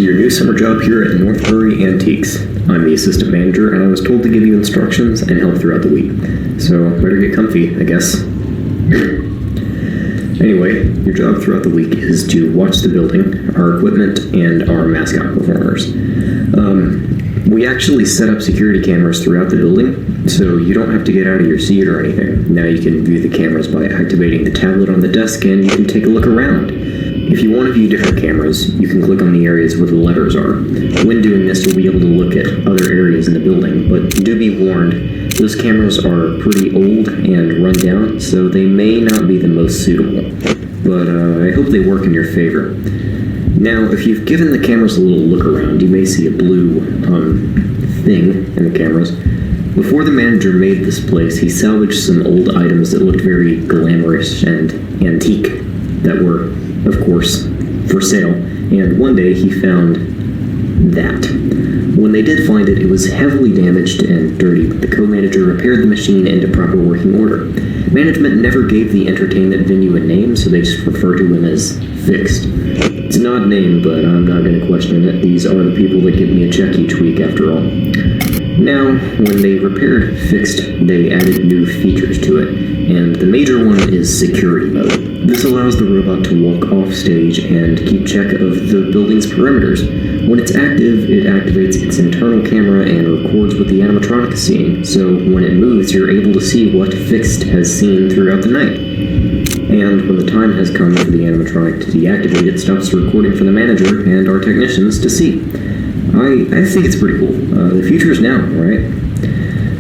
to your new summer job here at Northbury Antiques. I'm the assistant manager, and I was told to give you instructions and help throughout the week. So, better get comfy, I guess. Anyway, your job throughout the week is to watch the building, our equipment, and our mascot performers. We actually set up security cameras throughout the building, so you don't have to get out of your seat or anything. Now you can view the cameras by activating the tablet on the desk, and you can take a look around. If you want to view different cameras, you can click on the areas where the letters are. When doing this, you'll be able to look at other areas in the building, but do be warned, those cameras are pretty old and run down, so they may not be the most suitable. But I hope they work in your favor. Now, if you've given the cameras a little look around, you may see a blue, thing in the cameras. Before the manager made this place, he salvaged some old items that looked very glamorous and antique, that were, of course, for sale, and one day he found that. When they did find it, it was heavily damaged and dirty, but the co-manager repaired the machine into proper working order. Management never gave the entertainment venue a name, so they just refer to him as Fixed. It's an odd name, but I'm not going to question it. These are the people that give me a check each week, after all. Now, when they repaired Fixed, they added new features to it, and the major one is security mode. This allows the robot to walk off stage and keep check of the building's perimeters. When it's active, it activates its internal camera and records what the animatronic is seeing, so when it moves, you're able to see what Fixed has seen throughout the night. And when the time has come for the animatronic to deactivate, it stops the recording for the manager and our technicians to see. I think it's pretty cool. The future is now, right?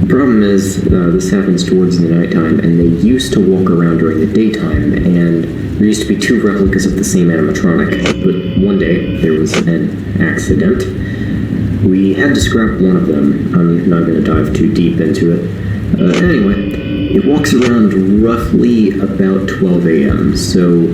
The problem is, this happens towards the nighttime, and they used to walk around during the daytime, and there used to be two replicas of the same animatronic, but one day there was an accident. We had to scrap one of them. I'm not going to dive too deep into it. Anyway, it walks around roughly about 12 a.m., so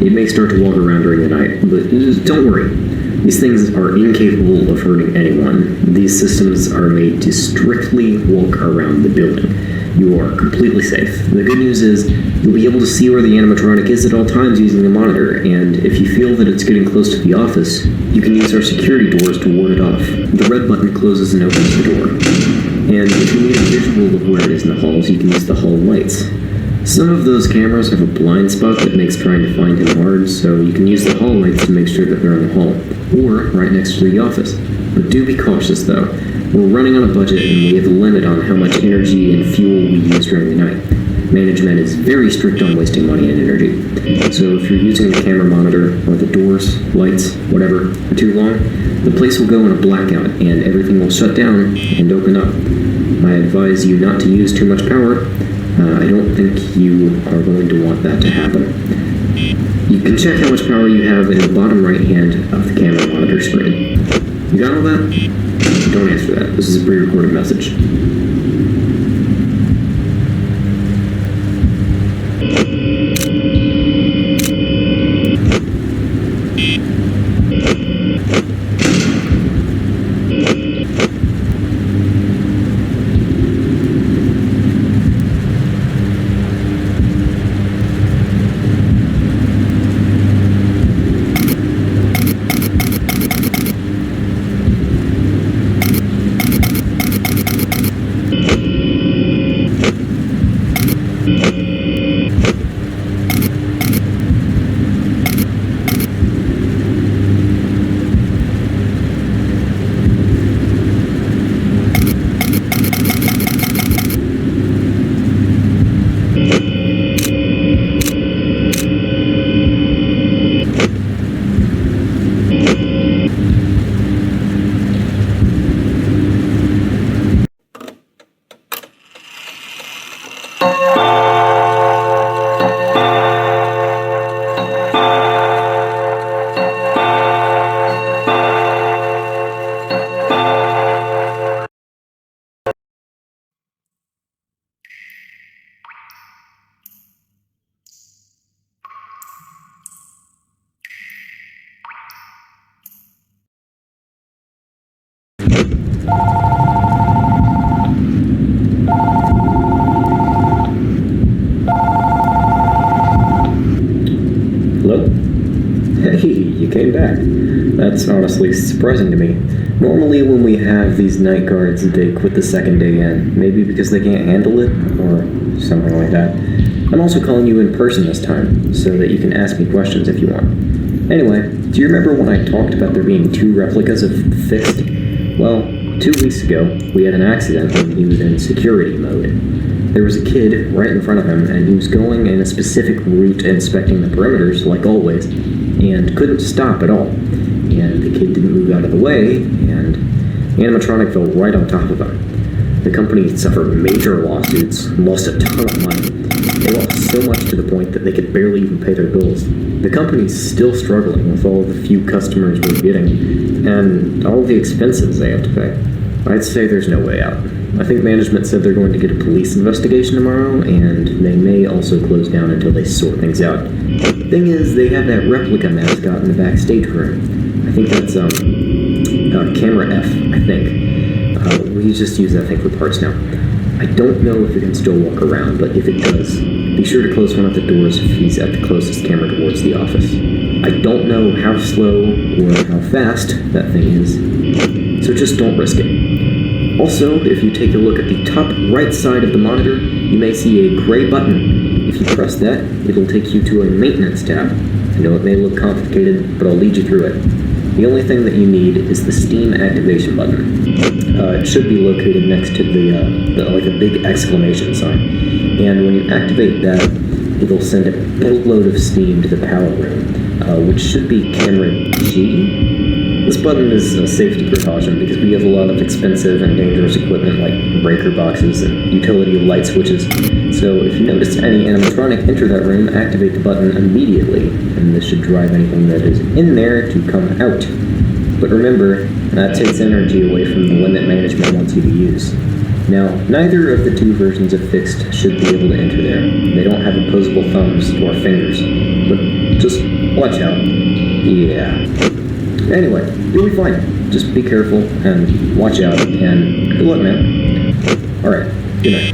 it may start to walk around during the night, but don't worry. These things are incapable of hurting anyone. These systems are made to strictly walk around the building. You are completely safe. The good news is, you'll be able to see where the animatronic is at all times using the monitor, and if you feel that it's getting close to the office, you can use our security doors to ward it off. The red button closes and opens the door. And if you need a visual of where it is in the halls, you can use the hall lights. Some of those cameras have a blind spot that makes trying to find him hard, so you can use the hall lights to make sure that they're in the hall, or right next to the office. But do be cautious though. We're running on a budget and we have a limit on how much energy and fuel we use during the night. Management is very strict on wasting money and energy. So if you're using the camera monitor, or the doors, lights, whatever, for too long, the place will go in a blackout and everything will shut down and open up. I advise you not to use too much power. I don't think you are going to want that to happen. You can check how much power you have in the bottom right hand of the camera monitor screen. You got all that? Don't answer that. This is a pre-recorded message. Hello? Hey, you came back. That's honestly surprising to me. Normally when we have these night guards, they quit the second day in, maybe because they can't handle it, or something like that. I'm also calling you in person this time, so that you can ask me questions if you want. Anyway, do you remember when I talked about there being 2 replicas of Fixed? Well, 2 weeks ago, we had an accident when he was in security mode. There was a kid right in front of him, and he was going in a specific route inspecting the perimeters, like always, and couldn't stop at all. And the kid didn't move out of the way, and animatronic fell right on top of him. The company suffered major lawsuits, lost a ton of money. They lost so much to the point that they could barely even pay their bills. The company's still struggling with all the few customers we're getting, and all the expenses they have to pay. I'd say there's no way out. I think management said they're going to get a police investigation tomorrow, and they may also close down until they sort things out. Thing is, they have that replica mascot in the backstage room. I think that's, Camera F, I think. We just use that thing for parts now. I don't know if it can still walk around, but if it does, be sure to close one of the doors if he's at the closest camera towards the office. I don't know how slow or how fast that thing is, so just don't risk it. Also, if you take a look at the top right side of the monitor, you may see a gray button. If you press that, it'll take you to a maintenance tab. I know it may look complicated, but I'll lead you through it. The only thing that you need is the Steam activation button. It should be located next to the like a big exclamation sign. And when you activate that, it'll send a boatload of steam to the power room, which should be camera G. This button is a safety precaution because we have a lot of expensive and dangerous equipment like breaker boxes and utility light switches. So if you notice any animatronic enter that room, activate the button immediately, and this should drive anything that is in there to come out. But remember, that takes energy away from the limit management wants you to use. Now, neither of the 2 versions of Fixed should be able to enter there. They don't have opposable thumbs or fingers. But just watch out. Yeah. Anyway, you'll be fine. Just be careful and watch out, and good luck, man. Alright, good night.